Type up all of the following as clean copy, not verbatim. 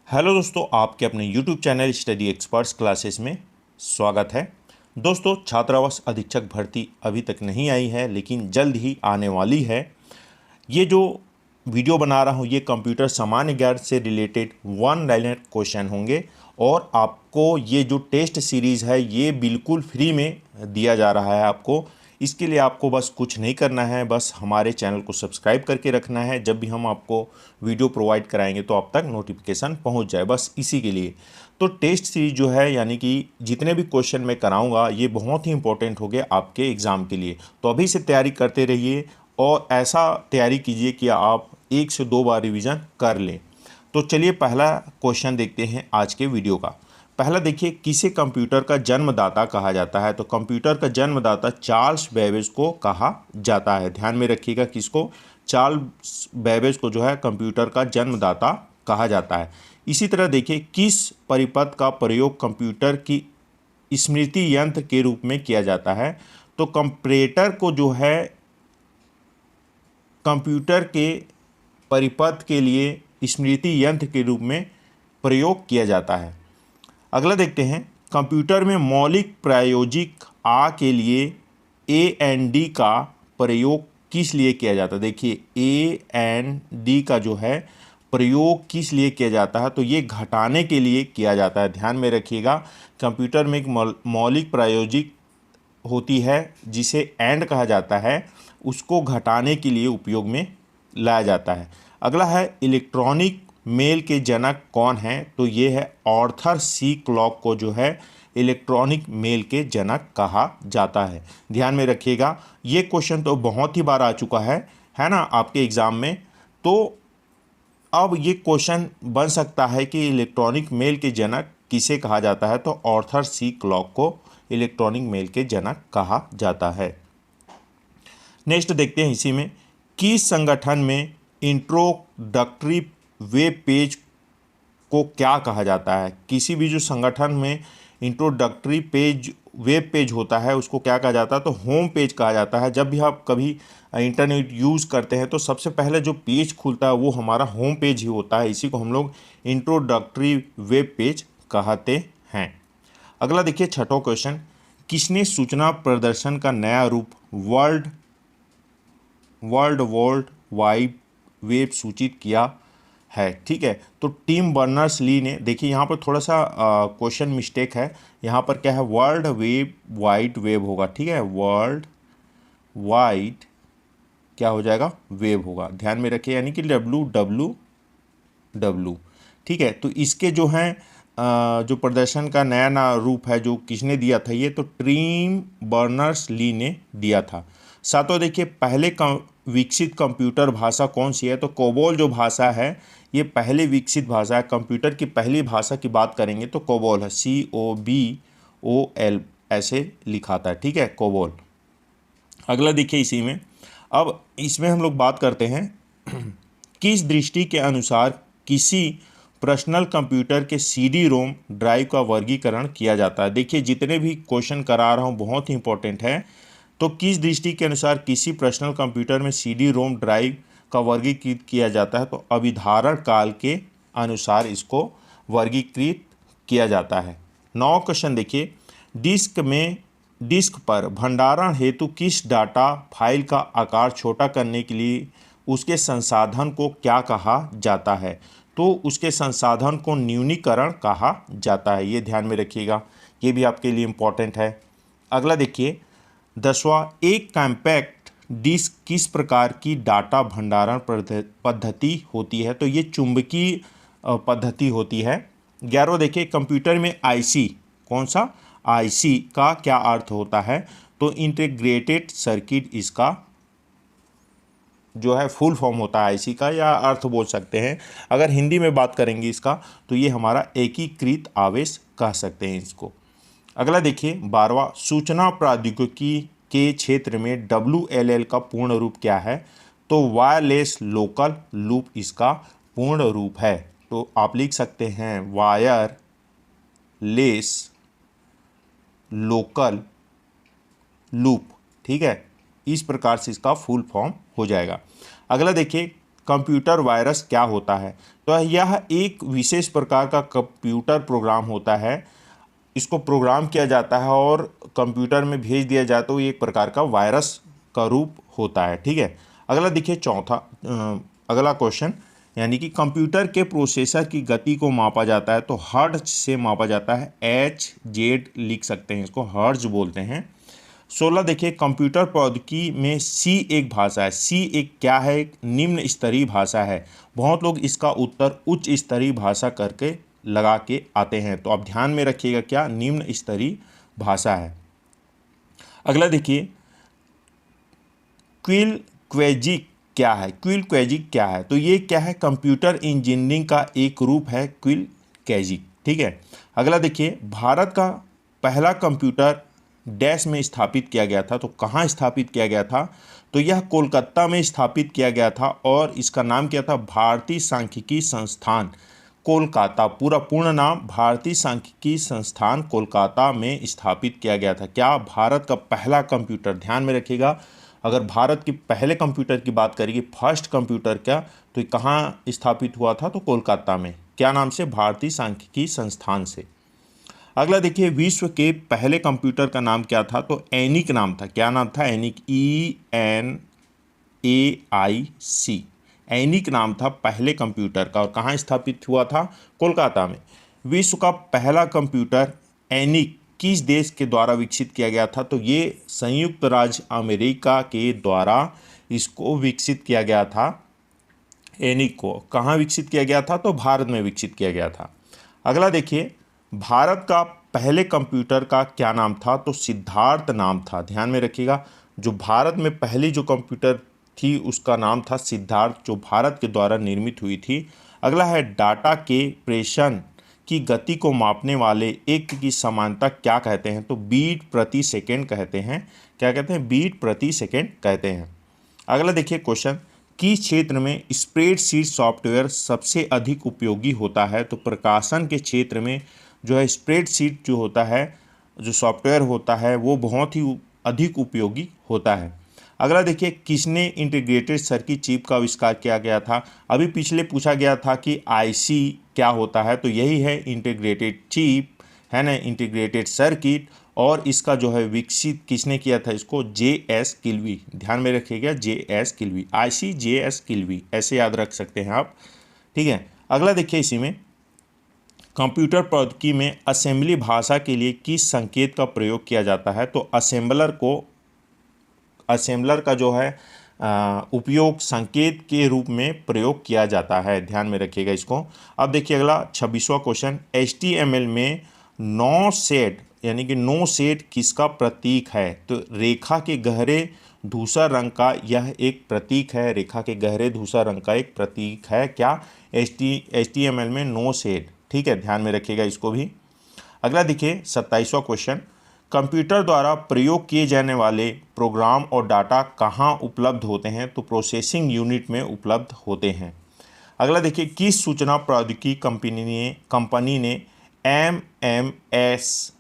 Hello दोस्तों, आपके अपने YouTube channel study experts classes में स्वागत है। दोस्तों, छात्रावास अधीक्षक भर्ती अभी तक नहीं आई है, लेकिन जल्द ही आने वाली है। ये जो वीडियो बना रहा हूँ ये कंप्यूटर सामान्य ज्ञान से रिलेटेड वन लाइनर क्वेश्चन होंगे और आपको ये जो टेस्ट सीरीज़ है ये बिल्कुल फ्री में दिया जा रहा है। आपको इसके लिए आपको बस कुछ नहीं करना है, बस हमारे चैनल को सब्सक्राइब करके रखना है। जब भी हम आपको वीडियो प्रोवाइड कराएंगे तो आप तक नोटिफिकेशन पहुंच जाए, बस इसी के लिए। तो टेस्ट सीरीज जो है, यानी कि जितने भी क्वेश्चन मैं कराऊंगा ये बहुत ही इंपॉर्टेंट हो गए आपके एग्ज़ाम के लिए। तो अभी से तैयारी करते रहिए और ऐसा तैयारी कीजिए कि आप 1 से 2 बार रिवीजन कर लें। तो चलिए पहला क्वेश्चन देखते हैं आज के वीडियो का। पहला देखिए, किसे कंप्यूटर का जन्मदाता कहा जाता है? तो कंप्यूटर का जन्मदाता चार्ल्स बेबेज को कहा जाता है। ध्यान में रखिएगा, किसको? चार्ल्स बेबेज को जो है कंप्यूटर का जन्मदाता कहा जाता है। इसी तरह देखिए, किस परिपथ का प्रयोग कंप्यूटर की स्मृति यंत्र के रूप में किया जाता है? तो कंपैरेटर को जो है कंप्यूटर के परिपथ के लिए स्मृति यंत्र के रूप में प्रयोग किया जाता है। अगला देखते हैं, कंप्यूटर में मौलिक प्रायोजिक आ के लिए ए एन डी का प्रयोग किस लिए किया जाता है? देखिए, ए एन डी का जो है प्रयोग किस लिए किया जाता है? तो ये घटाने के लिए किया जाता है। ध्यान में रखिएगा, कंप्यूटर में एक मौलिक प्रायोजिक होती है जिसे एंड कहा जाता है, उसको घटाने के लिए उपयोग में लाया जाता है। अगला है, इलेक्ट्रॉनिक मेल के जनक कौन हैं? तो ये है आर्थर सी क्लॉक को जो है इलेक्ट्रॉनिक मेल के जनक कहा जाता है। ध्यान में रखिएगा, ये क्वेश्चन तो बहुत ही बार आ चुका है ना आपके एग्ज़ाम में। तो अब ये क्वेश्चन बन सकता है कि इलेक्ट्रॉनिक मेल के जनक किसे कहा जाता है? तो आर्थर सी क्लॉक को इलेक्ट्रॉनिक मेल के जनक कहा जाता है। नेक्स्ट देखते हैं, इसी में किस संगठन में इंट्रोडक्टरी वेब पेज को क्या कहा जाता है? किसी भी जो संगठन में इंट्रोडक्टरी पेज वेब पेज होता है उसको क्या कहा जाता है? तो होम पेज कहा जाता है। जब भी आप कभी इंटरनेट यूज़ करते हैं तो सबसे पहले जो पेज खुलता है वो हमारा होम पेज ही होता है। इसी को हम लोग इंट्रोडक्टरी वेब पेज कहते हैं। अगला देखिए, छठवां क्वेश्चन, किसने सूचना प्रदर्शन का नया रूप वर्ल्ड वाइड वेब सूचित किया है? ठीक है, तो टिम बर्नर्स ली ने, देखिए यहाँ पर थोड़ा सा क्वेश्चन मिस्टेक है। यहाँ पर क्या है? वर्ल्ड वाइड वेब होगा। ठीक है, वर्ल्ड वाइड क्या हो जाएगा? वेब होगा। ध्यान में रखिए, यानी कि WWW। ठीक है, तो इसके जो हैं जो प्रदर्शन का नया रूप है जो किसने दिया था? ये तो टिम बर्नर्स ली ने दिया था। सातों देखिए, पहले विकसित कंप्यूटर भाषा कौन सी है? तो कोबोल जो भाषा है ये पहले विकसित भाषा है। कंप्यूटर की पहली भाषा की बात करेंगे तो कोबोल है, COBOL ऐसे लिखा था। ठीक है, कोबोल। अगला देखिए, इसी में अब इसमें हम लोग बात करते हैं किस दृष्टि के अनुसार किसी पर्सनल कंप्यूटर के CD-ROM ड्राइव का वर्गीकरण किया जाता है? देखिए, जितने भी क्वेश्चन करा रहा हूँ बहुत ही इंपॉर्टेंट है। तो किस दृष्टि के अनुसार किसी पर्सनल कंप्यूटर में CD-ROM ड्राइव का वर्गीकृत किया जाता है? तो अभिधारण काल के अनुसार इसको वर्गीकृत किया जाता है। 9 क्वेश्चन देखिए, डिस्क पर भंडारण हेतु किस डाटा फाइल का आकार छोटा करने के लिए उसके संसाधन को क्या कहा जाता है? तो उसके संसाधन को न्यूनीकरण कहा जाता है। ये ध्यान में रखिएगा, ये भी आपके लिए इम्पोर्टेंट है। अगला देखिए, 10वां, एक कॉम्पैक्ट डिस्क किस प्रकार की डाटा भंडारण पद्धति होती है? तो ये चुंबकीय पद्धति होती है। 11वां देखिए, कंप्यूटर में IC, कौन सा IC का क्या अर्थ होता है? तो इंटीग्रेटेड सर्किट इसका जो है फुल फॉर्म होता है IC का, या अर्थ बोल सकते हैं। अगर हिंदी में बात करेंगे इसका तो ये हमारा एकीकृत आवेश कह सकते हैं इसको। अगला देखिए, 12वां, सूचना प्रौद्योगिकी के क्षेत्र में WLL का पूर्ण रूप क्या है? तो वायरलेस लोकल लूप इसका पूर्ण रूप है। तो आप लिख सकते हैं वायरलेस लोकल लूप। ठीक है, इस प्रकार से इसका फुल फॉर्म हो जाएगा। अगला देखिए, कंप्यूटर वायरस क्या होता है? तो यह एक विशेष प्रकार का कंप्यूटर प्रोग्राम होता है, इसको प्रोग्राम किया जाता है और कंप्यूटर में भेज दिया जाए तो ये एक प्रकार का वायरस का रूप होता है। ठीक है, अगला देखिए अगला क्वेश्चन, यानी कि कंप्यूटर के प्रोसेसर की गति को मापा जाता है तो हर्ट्ज से मापा जाता है, HZ लिख सकते हैं, इसको हर्ट्ज बोलते हैं। 16 देखिए, कंप्यूटर प्रौद्योगिकी में सी एक भाषा है। सी एक क्या है? एक निम्न स्तरीय भाषा है। बहुत लोग इसका उत्तर उच्च स्तरीय भाषा करके लगा के आते हैं, तो आप ध्यान में रखिएगा क्या निम्न स्तरीय भाषा है। अगला देखिए, क्विल क्वेजिक क्या है? क्विल क्वेजिक क्या है? तो ये क्या है? कंप्यूटर इंजीनियरिंग का एक रूप है क्विल क्वेजिक। ठीक है, अगला देखिए, भारत का पहला कंप्यूटर डैश में स्थापित किया गया था, तो कहाँ स्थापित किया गया था? तो यह कोलकाता में स्थापित किया गया था और इसका नाम क्या था? भारतीय सांख्यिकी संस्थान कोलकाता। पूर्ण नाम भारतीय सांख्यिकी संस्थान कोलकाता में स्थापित किया गया था। क्या? भारत का पहला कंप्यूटर। ध्यान में रखिएगा, अगर भारत के पहले कंप्यूटर की बात करेंगे, फर्स्ट कंप्यूटर क्या, तो कहाँ स्थापित हुआ था? तो कोलकाता में। क्या नाम से? भारतीय सांख्यिकी संस्थान से। अगला देखिए, विश्व के पहले कंप्यूटर का नाम क्या था? तो एनिक नाम था। क्या नाम था? एनिक, ENAIC। एनिक नाम था पहले कंप्यूटर का और कहाँ स्थापित हुआ था? कोलकाता में। विश्व का पहला कंप्यूटर एनिक किस देश के द्वारा विकसित किया गया था? तो ये संयुक्त राज्य अमेरिका के द्वारा इसको विकसित किया गया था। एनिक को कहाँ विकसित किया गया था? तो भारत में विकसित किया गया था। अगला देखिए, भारत का पहले कंप्यूटर का क्या नाम था? तो सिद्धार्थ नाम था। ध्यान में रखिएगा, जो भारत में पहली जो कंप्यूटर थी उसका नाम था सिद्धार्थ, जो भारत के द्वारा निर्मित हुई थी। अगला है, डाटा के प्रेषण की गति को मापने वाले एक की समानता क्या कहते हैं? तो बीट प्रति सेकेंड कहते हैं। क्या कहते हैं? बीट प्रति सेकेंड कहते हैं। अगला देखिए क्वेश्चन, किस क्षेत्र में स्प्रेडशीट सॉफ्टवेयर सबसे अधिक उपयोगी होता है? तो प्रकाशन के क्षेत्र में जो है स्प्रेडशीट जो होता है, जो सॉफ्टवेयर होता है, वो बहुत ही अधिक उपयोगी होता है। अगला देखिए, किसने इंटीग्रेटेड सर्किट चिप का आविष्कार किया गया था? अभी पिछले पूछा गया था कि आईसी क्या होता है, तो यही है इंटीग्रेटेड चिप, है ना, इंटीग्रेटेड सर्किट। और इसका जो है विकसित किसने किया था? इसको JS किल्वी। ध्यान में रखिएगा, JS किल्वी, आईसी JS किल्वी, ऐसे याद रख सकते हैं आप। ठीक है, अगला देखिए, इसी में कंप्यूटर प्रौद्योगिकी में असेंबली भाषा के लिए किस संकेत का प्रयोग किया जाता है? तो असेंबलर का जो है उपयोग संकेत के रूप में प्रयोग किया जाता है। ध्यान में रखिएगा इसको। अब देखिए अगला 26वां क्वेश्चन, HTML में नो सेट यानी कि नो सेट किसका प्रतीक है? तो रेखा के गहरे धूसर रंग का यह एक प्रतीक है। रेखा के गहरे धूसर रंग का एक प्रतीक है। क्या? HTML में नो सेट। ठीक है, ध्यान में रखिएगा इसको भी। अगला देखिए 27वां क्वेश्चन, कंप्यूटर द्वारा प्रयोग किए जाने वाले प्रोग्राम और डाटा कहाँ उपलब्ध होते हैं? तो प्रोसेसिंग यूनिट में उपलब्ध होते हैं। अगला देखिए, किस सूचना प्रौद्योगिकी कंपनी ने MMSX,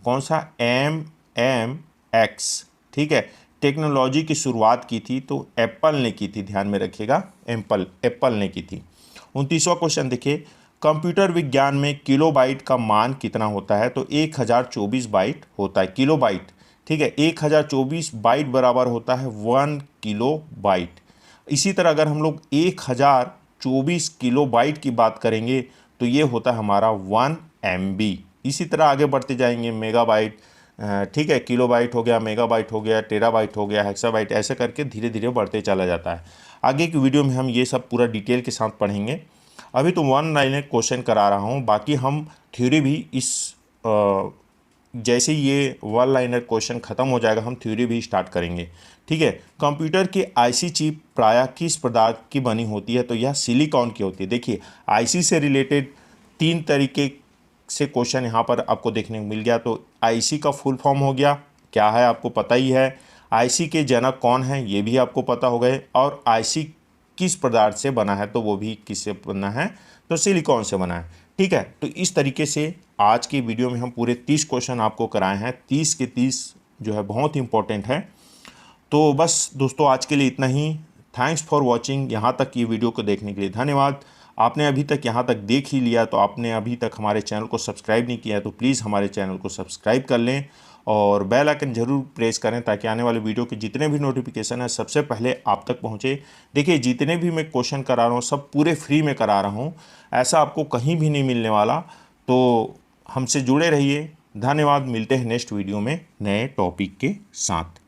कौन सा? MMX, ठीक है, टेक्नोलॉजी की शुरुआत की थी? तो एप्पल ने की थी। ध्यान में रखिएगा, एप्पल ने की थी। 29वां क्वेश्चन देखिए, कंप्यूटर विज्ञान में किलोबाइट का मान कितना होता है? तो 1024 बाइट होता है, किलोबाइट। ठीक है, 1024 बाइट बराबर होता है 1 किलोबाइट। इसी तरह अगर हम लोग 1024 किलोबाइट की बात करेंगे तो ये होता है हमारा 1 MB। इसी तरह आगे बढ़ते जाएंगे, मेगाबाइट, ठीक है, किलोबाइट हो गया, मेगाबाइट हो गया, टेराबाइट हो गया, हेक्साबाइट, ऐसे करके धीरे धीरे बढ़ते चला जाता है। आगे की वीडियो में हम ये सब पूरा डिटेल के साथ पढ़ेंगे। अभी तो वन लाइनर क्वेश्चन करा रहा हूँ, बाकी हम थ्योरी भी जैसे ये वन लाइनर क्वेश्चन ख़त्म हो जाएगा हम थ्योरी भी स्टार्ट करेंगे। ठीक है, कंप्यूटर की आईसी चिप प्रायः किस पदार्थ की बनी होती है? तो यह सिलिकॉन की होती है। देखिए, आईसी से रिलेटेड 3 तरीके से क्वेश्चन यहाँ पर आपको देखने को मिल गया। तो आईसी का फुल फॉर्म हो गया, क्या है आपको पता ही है। आईसी के जनक कौन है ये भी आपको पता हो गए, और आईसी किस पदार्थ से बना है तो वो भी किससे बना है? तो सिलिकॉन से बना है। ठीक है, तो इस तरीके से आज की वीडियो में हम पूरे 30 क्वेश्चन आपको कराए हैं। 30 के 30 जो है बहुत इंपॉर्टेंट है। तो बस दोस्तों आज के लिए इतना ही। Thanks for watching. यहाँ तक ये वीडियो को देखने के लिए धन्यवाद। आपने अभी तक यहाँ तक देख ही लिया तो आपने अभी तक हमारे चैनल को सब्सक्राइब नहीं किया है तो प्लीज़ हमारे चैनल को सब्सक्राइब कर लें और बेल आइकन ज़रूर प्रेस करें ताकि आने वाले वीडियो के जितने भी नोटिफिकेशन है सबसे पहले आप तक पहुँचे। देखिए जितने भी मैं क्वेश्चन करा रहा हूँ सब पूरे फ्री में करा रहा हूँ, ऐसा आपको कहीं भी नहीं मिलने वाला। तो हमसे जुड़े रहिए। धन्यवाद। मिलते हैं नेक्स्ट वीडियो में नए टॉपिक के साथ।